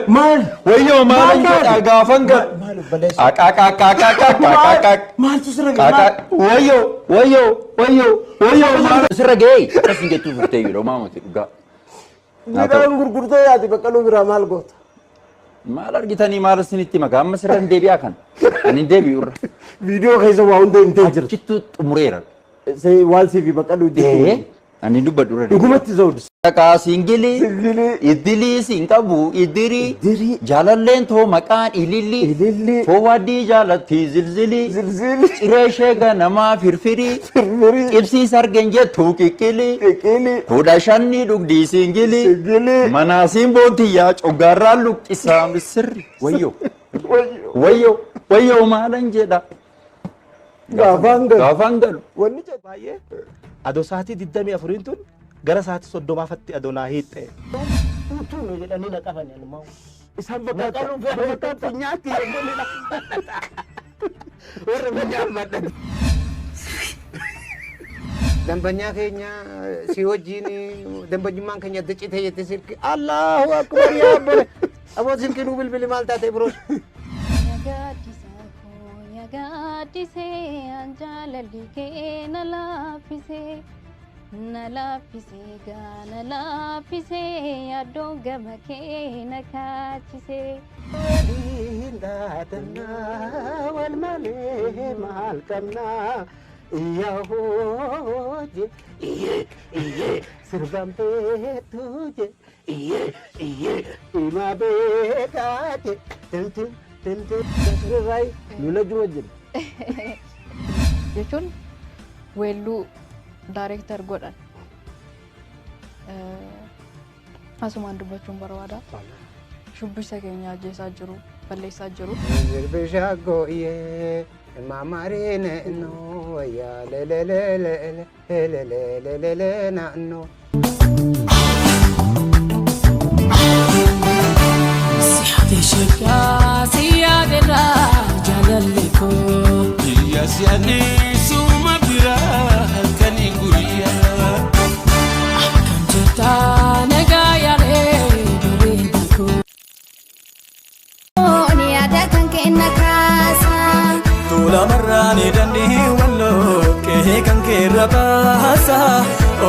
مال ويو مال غافنقل مال تسرق ويو مال سرقي بس انجتو فتيرو ما متقا نيدان غرغرتو ياتي بقلو برا مال غوت مال ارغتني مال سنتي مقام مسرن ديبيا كان اني ديبي ور فيديو خيزو واوند انتجر جتو مريرا سي والسي في بقلو دي اني دبدور دغمت زود ka singili idili singabu idiri jalaleen to maqaan ililli to wadi jalatti zilzili cireshe ganama firfiri ibsi sargenje tuqikili toda shanni dugdi singili manasin bontiya cogarra luqqisa misri wayyo maalan jedha gafangal wonni baye ado saati diddami afurintun gara saati soddoma fatti adona hitte tu no jedhani na qabani alma isan bakka nyaati warra banyammadha dambanya keenya si wajjini dambanyummaan keenya dacite yette sirki Allahu akbar ya abbo abo sirki nu bilbil maltate bro yagadise anjalali ke nalafise nalafise adonga makena kachise dindatna wal male mal kamna yahoje iye sirbambe tuje iye ima betate tentu rai nulaju wajin yechun welu director godhan asumaan dubbachuun barbaada shubbisa keenya ajjeesaa jiru balleessaa jiru zirbisha go'ye mamarine no ya lelelelelelelele na no siyade shaka siyade ra jalaliko yasiyani suma bira Tula marrani dandi wallo ke kan ke rabasa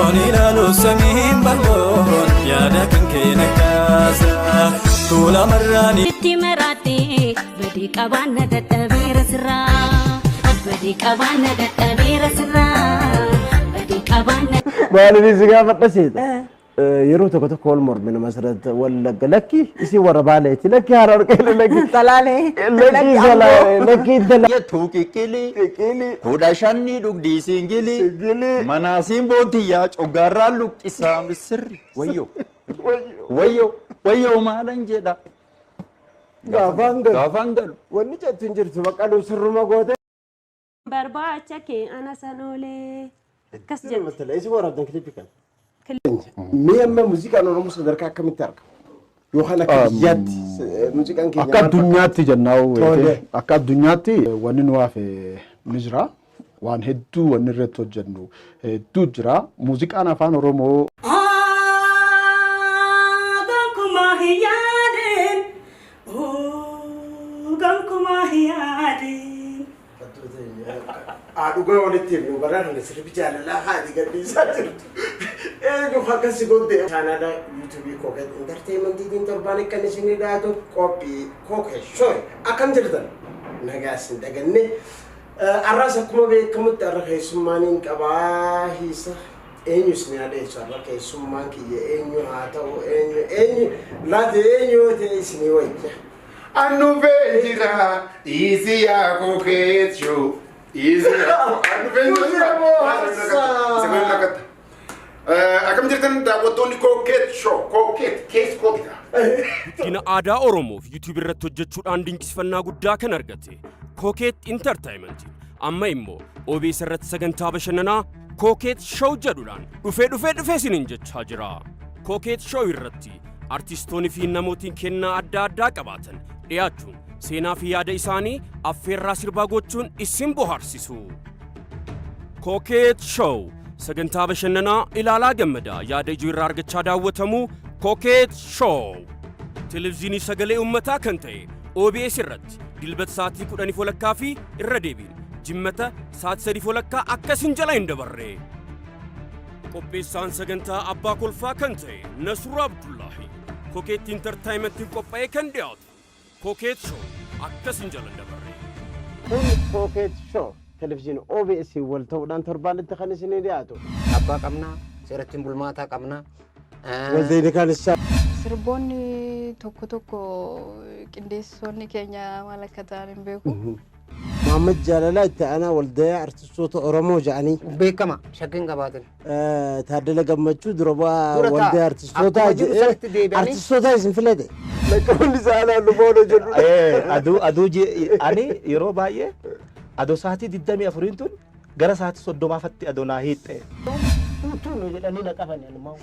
oni lalu samin balon yada kan ke nakasa tula marrani timerati badi qabana databira sirra badi qabana databira sirra badi qabana baalini siga fadasita yeroo tokko tokko ol mormina masrat wallagga lakki isi wara baaleeti lakki harar qele lakki salale lakki dala tuqikili toda shanni dugdi singili manasin bontiya cogarra luqqisa misri wayyo maalan jedha gafangal wonni chattin jirtu baqalu sirruma goote barbaacha ke ana sanole kas jedha مثلا ايش ورا بدك كليبكن ميم موسيقى انا رمز دركا كم ترك يوحنا كيات موسيقى كينيا اكا دنياتي جناو اكا دنياتي ونن وافي نجرا وان هدو ونرتو جنو هدو جرا موسيقى انا فان رومو gankuma hiyadin gankuma hiyadin aduga walitti nu baran ne sirbi jala la hadi gaddi satir jo hakasi godde canada youtube ko get entertainment din torbane kan sini da to copy koke shoy akam jirdan nagas daganne arasa kuma be kamut arha sumanin qabahisa enyu sinade charra ke summan ki enyu hata enyu la de enyu te isini wajja anu vejira easy ya koke show Akam jirtan daawwattoonni Koket Show, Koket Kees Kookita. Kina aadaa Oromoof YouTube irratti hojjechuudhaan dinqisifannaa guddaa kan argate Koket Entertainment amma immoo OBS irratti sagantaa bashannanaa Koket Show jedhuudhaan dhufee isiniin jechaa jira. Koket Show irratti artistoonni fi namootiin kennaa adda addaa qabaatan dhiyaachuun seenaa fi yaada isaanii affeerraa sirbaa gochuun isin bohaarsisu. Koket Show sagantaa bashannanaa ilaalaa gammadaa yaada ijoo irraa argachaa daawwatamu Koket Show. Televezyiinii sagalee uummataa kan ta'e OBS irratti dilbata sa'aatii 10:00 fi irra deebiin jimmata sa'aatii 3:00 akkasiin jala hin dabarre. Qopheessaan sagantaa abbaa kolfaa kan ta'e Nasruu Abdullaahi Kokeet Entertainmentiin qophaa'ee kan dhiyaatu Kokeet Show akkasiin jala hin dabarre. Kun Kokeet Show televezyiinii OBS wal ta'uudhaan torbaanitti kan isinii dhiyaatu. Abbaa qabnaa, seeratti bulmaataa qabnaa. Waldeeni kan isaa. Sirboonni tokko qindeessitoonni keenya maal akka ta'an hin beeku. Muhammad Jaalalaa itti aanaa waldaa artistoota Oromoo jedhanii. Beekama shakkiin qabaatin. Taaddala Gammachuu durabaa waldaa artistoota isin filate. Lakkoofni saalaa luboona jedhu. Aduu ani yeroo baay'ee adoo sa'aatii 24 tun gara sa'aatii 30 adoo naa hiixxe. Tuunu jedhanii na qaban ilmoo.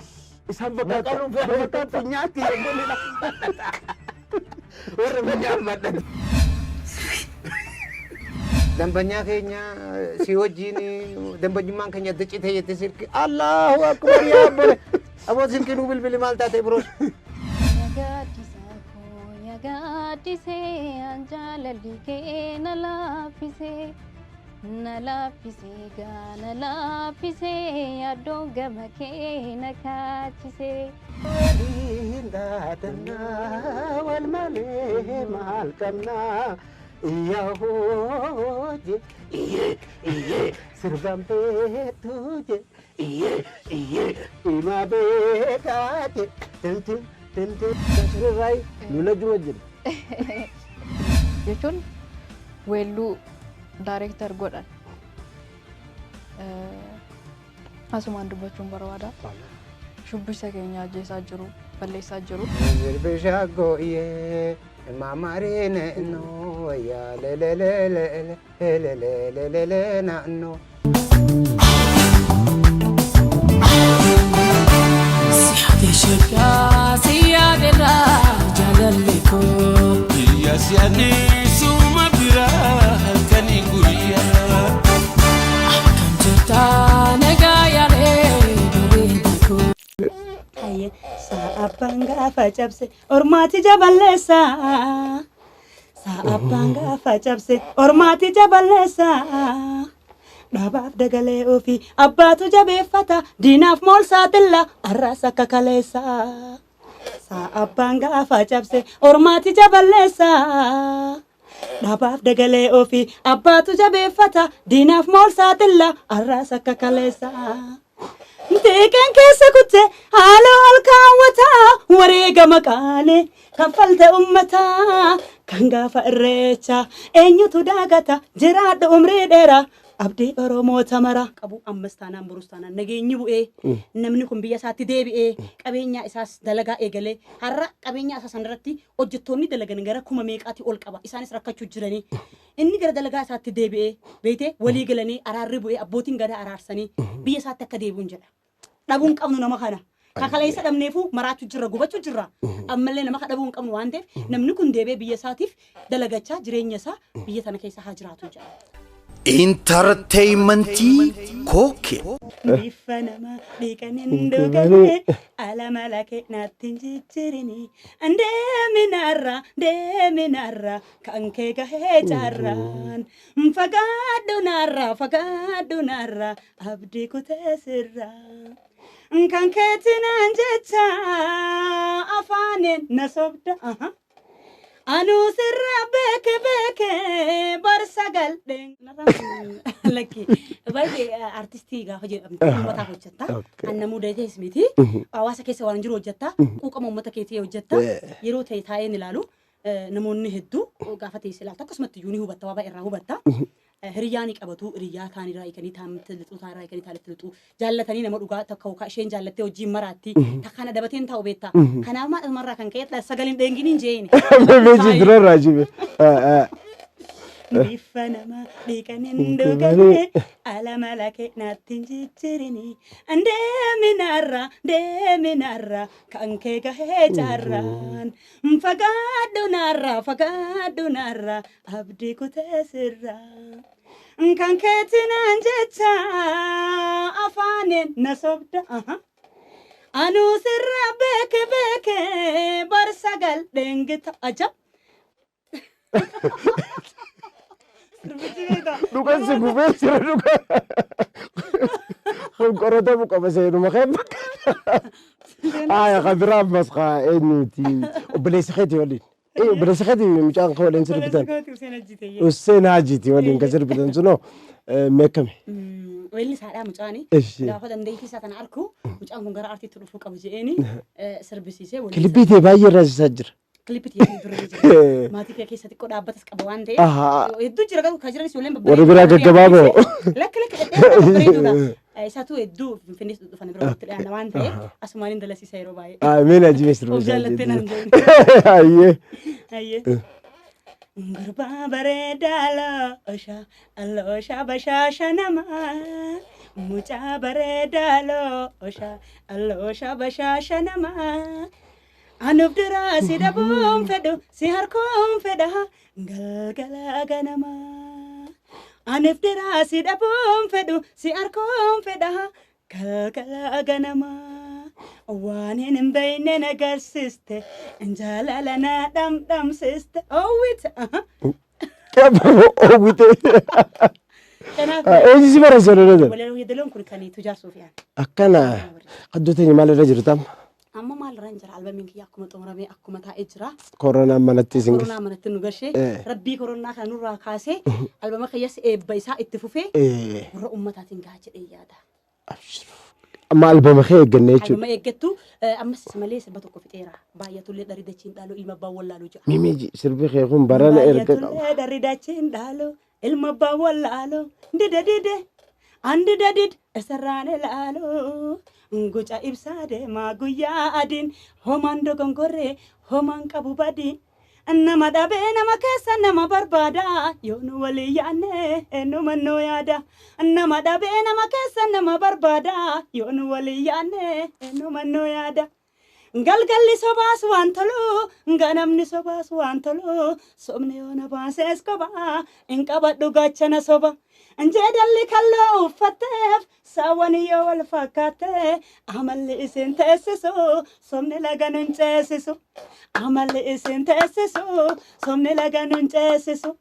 Isaan bakka finyaatti eeguun warra finyaa madda. Dambanya keenya si wajjin dambanyummaan keenya dacitee jette sirki Allahu akbar yaa abbole aboo sirki nu bilbili maal taate biroos. Yagadisee anjaalalli kee na laaffisee na laaffisee yaaddoon gama kee na kaachisee. Waliin daadannaa wal malee maal qabnaa. Iyyahooje iyyee sirban beetuje iyyee ima beekaate tintin sirrai lula juma jira. Jechuun weelluu daareektar godhan asumaan dubbachuun barbaada. Shubbisa keenya ajjeesaa jiru balleessaa jiru. Sirbishaa gooyee. Mamarine no ya le na no. Siya shaka siya bira jalaliko ya siya ni suma bira kani guya kanjata negaya le beriko. Aye saapanga facapse ormati jabalesa saapanga facapse ormati jabalesa dhabaaf dagalee ofii abbaatu jabeeffata diinaaf mool saatilla arraasa kakaleessa saapanga facapse ormati jabalesa dhabaaf dagalee ofii abbaatu jabeeffata diinaaf mool saatilla arraasa kakaleessa. Teeken keessa kutte haala ol kaawwataa wareega maqaalee kanfalte ummataa kan gaafa irreecha eenyutu daagata jiraadha umrii dheeraa abdii Oromoota mara qabu ammas taanaan burus taanaan nageenyi bu'ee namni kun biyya isaatti deebi'ee qabeenya isaas dalagaa eegalee har'a qabeenya isaa sanarratti hojjettoonni dalagan gara 1,000 meeqaati ol qaba isaanis rakkachuu jiranii inni gara dalagaa isaatti deebi'ee beete walii galanii araarri bu'ee abbootiin gadaa araarsanii biyya isaatti akka deebi'uun jedha. Dhabuun qabnu nama kana. Kakaleessa dhabneefu maraachuu jirra gubachuu jirra. Ammallee nama dhabuun qabnu waan ta'eef namni kun deebi'ee biyya isaatiif dalagachaa jireenya isaa biyya tana keessa haa jiraatu jedha. Entertainmentii Kookee. Bifa nama dhiqaniin dhuganii alamalake naattiin jijjiirini. Deeminarra kan kee gahee jaarraan. Fagaaddu narra abdii kutee sirraa. Kan keetinaan jecha afaaniin na sobda. Anu sirra beeke barsa galden. Laki baay'ee artistii gaafa jedhamtu uummataaf hojjetta. Anna mudatee ismiti. Hawaasa keessa waan jiru hojjetta. Quuqama uummata keetii hojjetta. Yeroo ta'e taa'een ilaalu namoonni hedduu gaafa ta'e ilaaltu akkasumatti iyyuu ni hubatta waa baay'ee irraa hubatta. Hiriyaani qabatu hiriyaa kaanirraa eeganii taa'amtti lixuu taa'irraa eeganii taa'atti lixuu jaallatanii nama dhugaa takka hokaa isheen jaallattee hojiin maraatti takkaana dabateen taa'u beektaa. Kanaaf maadhumarraa kan ka'e sagaleen dheenginiin jeeni. Beeji durarraa jibe. Bifa nama dhiqaniin dhuganii alamalake naattiin jijjiirini. Deeminarra kan kee gahee jaarraan. Fagaaddu narra abdii kutee sirraa. Kan keetinaan jecha afaaniin na sobda. Anu sirra beke barsagal dengita aja. Dukan si gubel sila dukan. Kung korota mo ka ba sa'yo numakip? Ay, kadrab mas ka enuti. Obalesaketi walin. Obalesaketi michaan ka walin sirbitan. Hussein Hajiti walin ka sirbitan suno. Meekame. Welli saadhaa mucaani. Gaafa dandeettii isaa kana arku mucaan kun gara artiitti dhufuu qabu je'eeni sirbisiisee walii. Kilipii ta'e baay'ee irraa jira. Kilipii ta'e dura jira. Maatii kee keessatti xiqqoo dhaabbatas qaba waan ta'eef. Hedduu jira garuu kan jiranis ijoolleen babbareedu. Warri biraa gaggabaaboo. Lakka babbareeduudha. Isaatu hedduu finfinnee dhufan bira walitti dhiyaanna waan ta'eef asumaaniin dalasiisa yeroo baay'ee. Ameen ajibee sirba. Of jaallattee naan jedhu. Ayyee. Ayyee. Gurbaa bareedaa loosha bashaasha namaa. Mucaa bareedaa loosha bashaasha namaa. Anuuf duraa si dhabuun fedhu si harkuun fedha galgala ganamaa. Anuuf duraa si dhabuun fedhu si harkuun fedha galgala ganamaa. Waan hin beekne nagarsiiste jaalala na dhamdhamsiiste oowwite. Oowwite. Eenyu si barreessa lola? Walaloo yeedaloon kun kan Tujaar Soofiyaan. Akkana qaddooteen maalirra jirtu amma? Amma maalirra hin jira albamiin kiyya akkuma xumuramee akkuma taa'ee jira. Koronaan manatti isin Koronaa manatti nu gashee rabbii koronaa kana nurraa kaasee albama kiyyas eebba isaa itti fufee warra ummataatiin gahaa jedhee yaada. Amma albama kee eegganne jechuudha. Albama eeggattu ammas malee sirba tokko fixeera. Baay'atullee dharri dachiin dhaaloo ilma abbaan wallaaluu jira. Mimiji sirbi kee kun barana erga qaba. Baay'atullee dharri dachiin dhaaloo ilma abbaan wallaaloo dide andi dadid esarraan ilaaloo. Guca ibsaa deemaa guyyaa adiin homaan dogongorree homaan qabu badii. Nama dhabee nama keessa nama barbaada yoo nu walii yaanne eenyuma nuu yaada. Nama dhabee nama keessa nama barbaada yoo nu walii yaanne eenyuma nuu yaada. Galgalli sobaas waan tolu ganamni sobaas waan tolu sobni yoo na baasees kophaa hin qabadhu gachana soba. Anjeedalli kalloo uffatteef saawwani yoo wal fakkaate amalli isin teessisu somni laga nun ceesisu. Amalli isin teessisu somni laga nun ceesisu.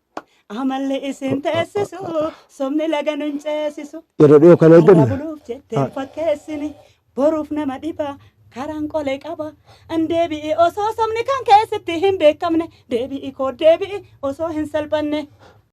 Amalli isin teessisu somni laga nun ceesisu. Yeroo dhiyoo kana eegganna. Buluuf jettee fakkeessini boruuf nama dhiba. Karaan qolee qaba deebi'i osoo somni kan keessatti hin beekamne deebi'i koo deebi'i osoo hin salphanne